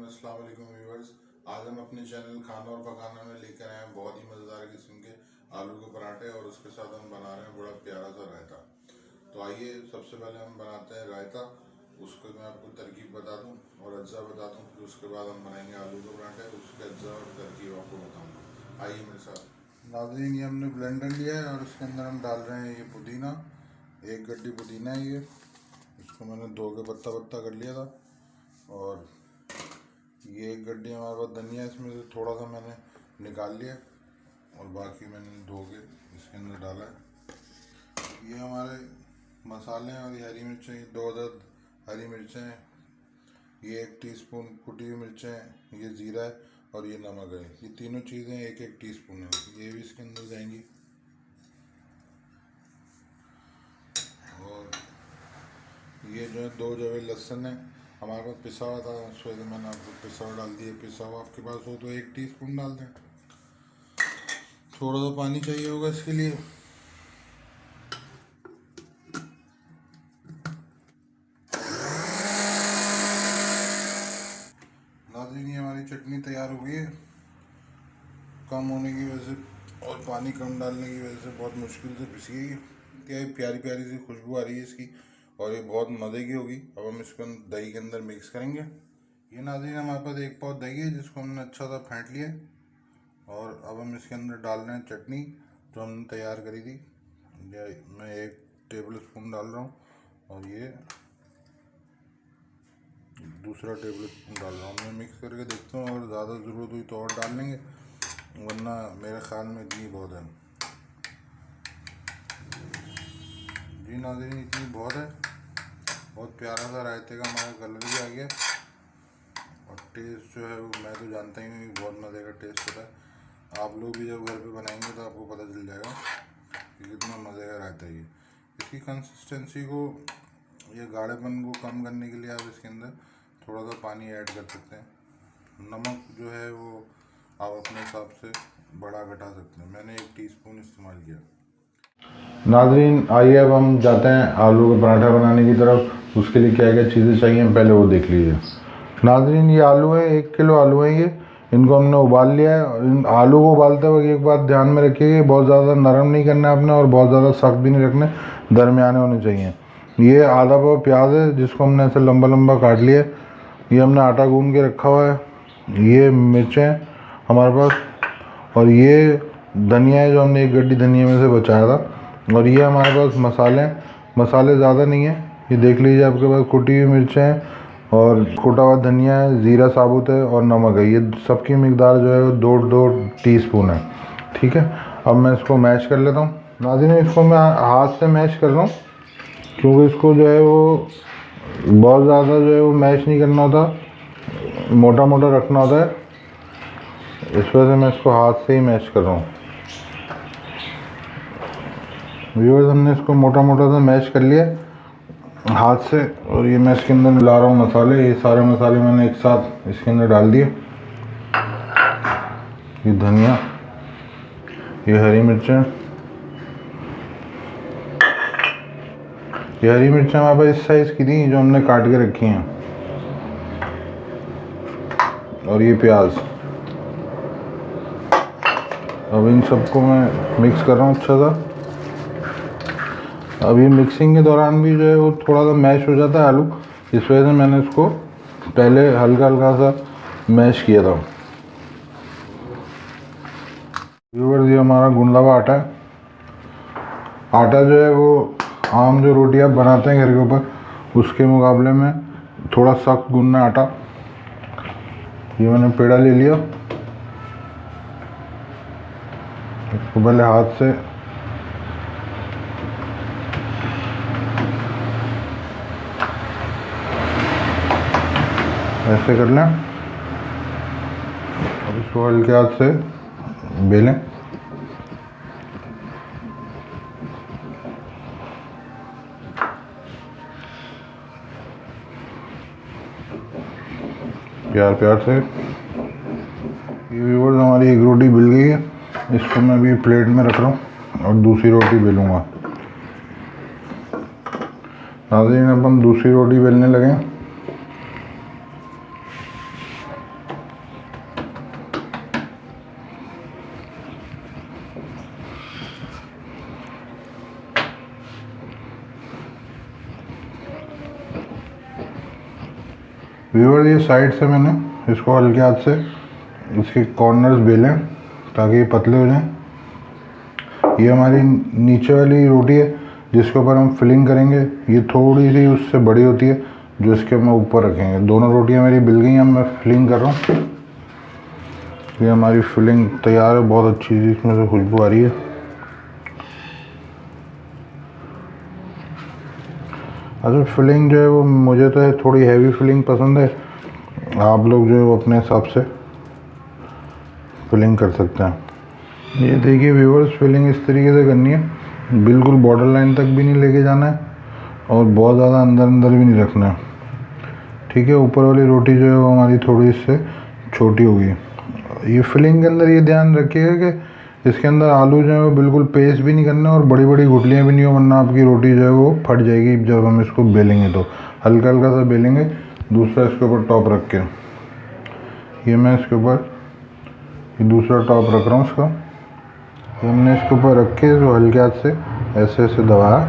अस्सलाम वालेकुम व्यूअर्स। आज हम अपने चैनल खाना और पकाना में लेकर आए हैं बहुत ही मज़ेदार किस्म के आलू के पराठे और उसके साथ हम बना रहे हैं बड़ा प्यारा सा रायता। तो आइए सबसे पहले हम बनाते हैं रायता। उसको मैं आपको तरकीब बता दूं और अज्जा बता दूं, फिर उसके बाद हम बनाएंगे आलू के पराठे, उसके अज्जा और तरकीब आपको बताऊँगा। आइए मेरे साथ। नाज़रीन, ये हमने ब्लेंडर लिया है और इसके अंदर हम डाल रहे हैं ये पुदीना। एक गड्डी पुदीना है ये, इसको मैंने धो के पत्ता पत्ता कर लिया था। और ये एक गड्डी हमारे पास धनिया, इसमें से थोड़ा सा मैंने निकाल लिया और बाकी मैंने धो के इसके अंदर डाला है। ये हमारे मसाले हैं और ये हरी मिर्चें, ये 2 अदद हरी मिर्चें हैं, ये 1 टीस्पून कुटी हुई मिर्चें हैं, ये ज़ीरा है और ये नमक है। ये तीनों चीज़ें 1-1 टीस्पून है, ये भी इसके अंदर जाएंगी। और ये जो है 2 जवे लहसुन है, हमारे पास पिसा हुआ था, उस वजह से मैंने आपको पिसा हुआ डाल दिया। पिसा हुआ आपके पास हो तो 1 टीस्पून डाल दें। थोड़ा सा पानी चाहिए होगा इसके लिए। नाज़रीन, ये हमारी चटनी तैयार हो गई है। कम होने की वजह से और पानी कम डालने की वजह से बहुत मुश्किल से पिसी गई है। क्या प्यारी प्यारी सी खुशबू आ रही है इसकी और ये बहुत मज़े की होगी। अब हम इसको दही के अंदर मिक्स करेंगे। ये नाज़रीन, हमारे पास 1 पाव दही है जिसको हमने अच्छा सा फेंट लिया और अब हम इसके अंदर डाल रहे हैं चटनी जो हमने तैयार करी थी। मैं 1 टेबल स्पून डाल रहा हूँ और ये दूसरा टेबल स्पून डाल रहा हूँ। मैं मिक्स करके देखता हूँ, अगर ज़्यादा ज़रूरत हुई तो और डाल लेंगे, वरना मेरे ख्याल में इतनी बहुत है। जी नाज़रीन, इतनी बहुत है। बहुत प्यारा सा रायते का हमारा कलर भी आ गया और टेस्ट जो है वो मैं तो जानता ही नहीं, बहुत मज़े का टेस्ट होता है। आप लोग भी जब घर पे बनाएंगे तो आपको पता चल जाएगा कि कितना मज़े का रायता है ये। इसकी कंसिस्टेंसी को या गाढ़ेपन को कम करने के लिए आप इसके अंदर थोड़ा सा पानी ऐड कर सकते हैं। नमक जो है वो आप अपने हिसाब से बढ़ा घटा सकते हैं। मैंने 1 टीस्पून इस्तेमाल किया। नाज़रीन, आइए अब हम जाते हैं आलू का पराठा बनाने की तरफ। उसके लिए क्या क्या चीज़ें चाहिए पहले वो देख लीजिए। नाज़रीन, ये आलू है, 1 किलो आलू है ये। इनको हमने उबाल लिया है। इन आलू को उबालते वक्त एक बात ध्यान में रखिए, बहुत ज़्यादा नरम नहीं करना है आपने और बहुत ज़्यादा सख्त भी नहीं रखने, दरमियाने होने चाहिए। ये आधा पाव प्याज है जिसको हमने ऐसे लंबा लंबा काट लिया। ये हमने आटा गूंद के रखा हुआ है। ये मिर्चें हमारे पास और ये धनिया है जो हमने 1 गड्डी धनिया में से बचाया था। और ये हमारे पास मसाले ज़्यादा नहीं है। ये देख लीजिए, आपके पास कुटी हुई मिर्चें हैं और कुटा हुआ धनिया है, ज़ीरा साबुत है और नमक है। ये सबकी मिकदार जो है वो 2-2 टीस्पून है। ठीक है, अब मैं इसको मैश कर लेता हूँ। नाज़रीन, इसको मैं हाथ से मैश कर रहा हूँ क्योंकि इसको जो है वो बहुत ज़्यादा जो है वो मैश नहीं करना होता, मोटा मोटा रखना होता है। इस वजह से मैं इसको हाथ से ही मैश कर रहा हूँ। व्यूअर्स, हमने इसको मोटा मोटा सा मैश कर लिया हाथ से और ये मैं इसके अंदर मिला रहा हूँ मसाले। ये सारे मसाले मैंने एक साथ इसके अंदर डाल दिए। ये धनिया, ये हरी मिर्चें, ये हरी मिर्चें हमारे पास इस साइज़ की थी जो हमने काट के रखी हैं, और ये प्याज। अब इन सबको मैं मिक्स कर रहा हूँ अच्छा सा। अब ये मिक्सिंग के दौरान भी जो है वो थोड़ा सा मैश हो जाता है आलू, इस वजह से मैंने इसको पहले हल्का हल्का सा मैश किया था। व्यूअर्स, ये हमारा गूंदा हुआ आटा है। आटा जो है वो आम जो रोटी आप बनाते हैं घर के ऊपर उसके मुकाबले में थोड़ा सख्त गूंदना आटा। ये मैंने पेड़ा ले लिया, इसको इसको पहले हाथ से ऐसे कर लें, अब इसको हल्के हाथ से बेलें। प्यार प्यार से। ये व्यूअर्स हमारी एक रोटी बेल गई है, इसको मैं अभी प्लेट में रख रहा हूँ और दूसरी रोटी बेलूँगा। नाज़रीन अब हम दूसरी रोटी बेलने लगे। व्यूअर ये साइड से मैंने इसको हल्के हाथ से इसके कॉर्नर्स बेलें ताकि ये पतले हो जाएं। ये हमारी नीचे वाली रोटी है जिसके ऊपर हम फिलिंग करेंगे, ये थोड़ी सी उससे बड़ी होती है जो इसके हम ऊपर रखेंगे। दोनों रोटियां मेरी बिल गई हैं, मैं फिलिंग कर रहा हूँ। ये हमारी फिलिंग तैयार है, बहुत अच्छी सी इसमें से खुशबू आ रही है। अच्छा फिलिंग जो है वो मुझे तो है थोड़ी हैवी फिलिंग पसंद है, आप लोग जो है वो अपने हिसाब से फिलिंग कर सकते हैं। ये देखिए व्यूअर्स, फिलिंग इस तरीके से करनी है, बिल्कुल बॉर्डर लाइन तक भी नहीं लेके जाना है और बहुत ज़्यादा अंदर अंदर भी नहीं रखना है। ठीक है, ऊपर वाली रोटी जो है वो हमारी थोड़ी इससे छोटी होगी। ये फिलिंग के अंदर ये ध्यान रखिएगा कि इसके अंदर आलू जो है वो बिल्कुल पेस्ट भी नहीं करना और बड़ी बड़ी गुठलियाँ भी नहीं हो, वरना आपकी रोटी जो है वो फट जाएगी जब हम इसको बेलेंगे। तो हल्का हल्का सा बेलेंगे। दूसरा इसके ऊपर टॉप रख के, ये मैं इसके ऊपर ये दूसरा टॉप रख रहा हूँ इसका। ये हमने इसके ऊपर रख के जो हल्के हाथ से ऐसे ऐसे दबाया।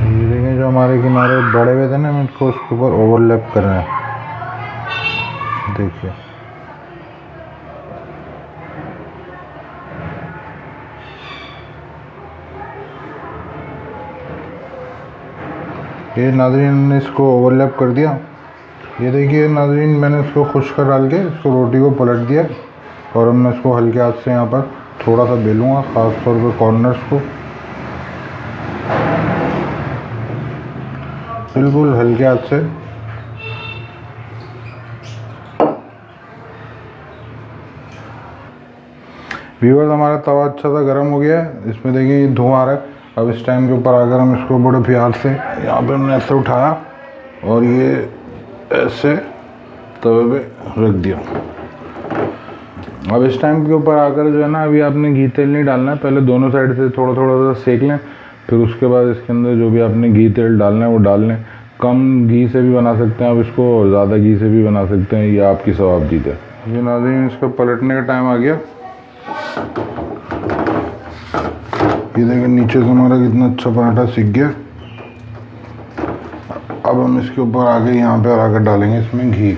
ये देखें जो हमारे किनारे बड़े हुए थे ना, हम इसको उसके ऊपर ओवरलैप कर रहे हैं। देखिए ये नाज़रीन ने इसको ओवरलैप कर दिया। ये देखिए नाज़रीन, मैंने इसको खुश कर डाल के इसको रोटी को पलट दिया और अब मैं इसको हल्के हाथ से यहाँ पर थोड़ा सा बेलूँगा, ख़ास तौर पे कॉर्नर्स को बिल्कुल हल्के हाथ से। व्यूअर्स हमारा तवा अच्छा सा गर्म हो गया है, इसमें देखिए ये धुआं आ रहा है। अब इस टाइम के ऊपर आकर हम इसको बड़े प्यार से यहाँ पे हमने ऐसे उठाया और ये ऐसे तवे पे रख दिया। अब इस टाइम के ऊपर आकर जो है ना, अभी आपने घी तेल नहीं डालना है, पहले दोनों साइड से थोड़ा थोड़ा सा सेक लें, फिर उसके बाद इसके अंदर जो भी आपने घी तेल डालना है वो डाल लें। कम घी से भी बना सकते हैं आप इसको, ज़्यादा घी से भी बना सकते हैं, ये आपकी सवाबदीद है। ये नाज़रीन इसका पलटने का टाइम आ गया। ये देखिए नीचे से हमारा कितना अच्छा पराठा सीख गया। अब हम इसके ऊपर आगे यहाँ पे आकर डालेंगे इसमें घी।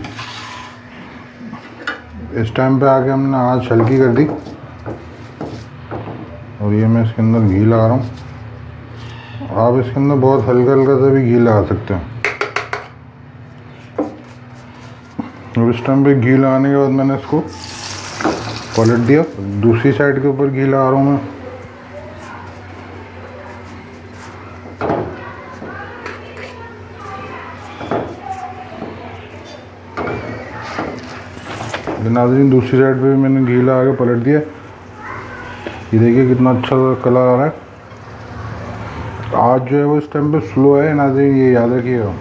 इस टाइम पे आके हमने आँच हल्की कर दी और ये मैं इसके अंदर घी लगा रहा हूँ। आप इसके अंदर बहुत हल्का हल्का सा भी घी लगा सकते हैं। और इस टाइम पे घी लगाने के बाद मैंने इसको पलट दिया। दूसरी साइड के ऊपर घी लगा रहा हूँ मैं। नाज़रीन दूसरी साइड पे भी मैंने घी लगा के पलट दिया। ये देखिए कितना अच्छा कलर आ रहा है। आज जो है वो इस टाइम पे स्लो है नाज़रीन, ये याद रखिएगा।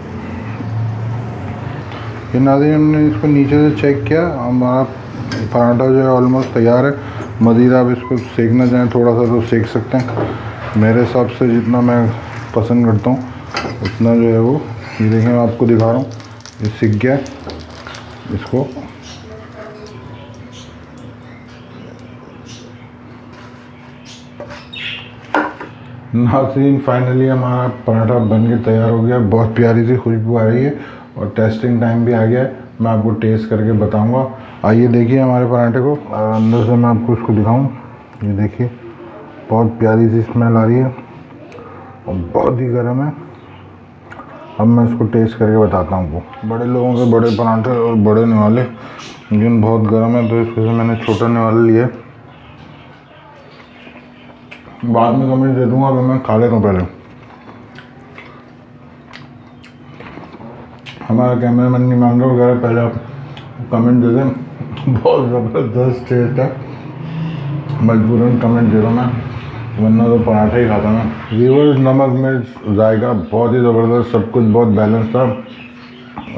ये नाज़रीन हमने इसको नीचे से चेक किया, हमारा पराठा जो है ऑलमोस्ट तैयार है। मज़ीद आप इसको सेकना चाहें थोड़ा सा तो सेक सकते हैं। मेरे हिसाब से जितना मैं पसंद करता हूँ उतना जो है वो, ये देखें मैं आपको दिखा रहा हूँ, ये सीख गया। इसको नाज़रीन फाइनली हमारा पराठा बन के तैयार हो गया। बहुत प्यारी सी खुशबू आ रही है और टेस्टिंग टाइम भी आ गया है। मैं आपको टेस्ट करके बताऊंगा। आइए देखिए हमारे पराठे को, अंदर से मैं आपको इसको दिखाऊं। ये देखिए बहुत प्यारी सी स्मेल आ रही है और बहुत ही गर्म है। अब मैं इसको टेस्ट करके बताता हूँ आपको। बड़े लोगों के बड़े पराठे और बड़े निवाले, लेकिन बहुत गर्म है तो इस वजह से मैंने छोटा निवाला लिया। बाद में कमेंट दे दूँगा, अभी मैं खा लेता हूँ पहले। हमारा कैमरामैन नहीं मान रहा वगैरह, पहले आप कमेंट दे दें। बहुत ज़बरदस्त टेस्ट है, मजबूरन कमेंट दे रहा हूँ मैं, वरना तो पराठा ही खाता मैं। व्यूअर्स, नमक मिर्च जायका बहुत ही ज़बरदस्त, सब कुछ बहुत बैलेंस था।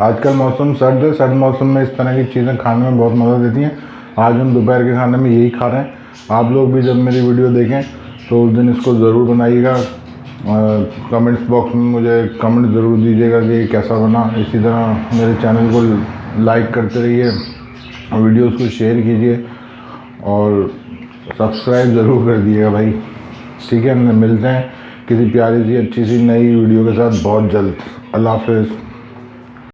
आजकल मौसम सर्द है, सर्द मौसम में इस तरह की चीज़ें खाने में बहुत मज़ा देती हैं। आज हम दोपहर के खाने में यही खा रहे हैं। आप लोग भी जब मेरी वीडियो देखें तो उस दिन इसको ज़रूर बनाइएगा। कमेंट्स बॉक्स में मुझे कमेंट ज़रूर दीजिएगा कि कैसा बना। इसी तरह मेरे चैनल को लाइक करते रहिए, वीडियोस को शेयर कीजिए और सब्सक्राइब ज़रूर कर दिएगा भाई। ठीक है, मिलते हैं किसी प्यारी सी अच्छी सी नई वीडियो के साथ बहुत जल्द। अल्लाह हाफ़िज़।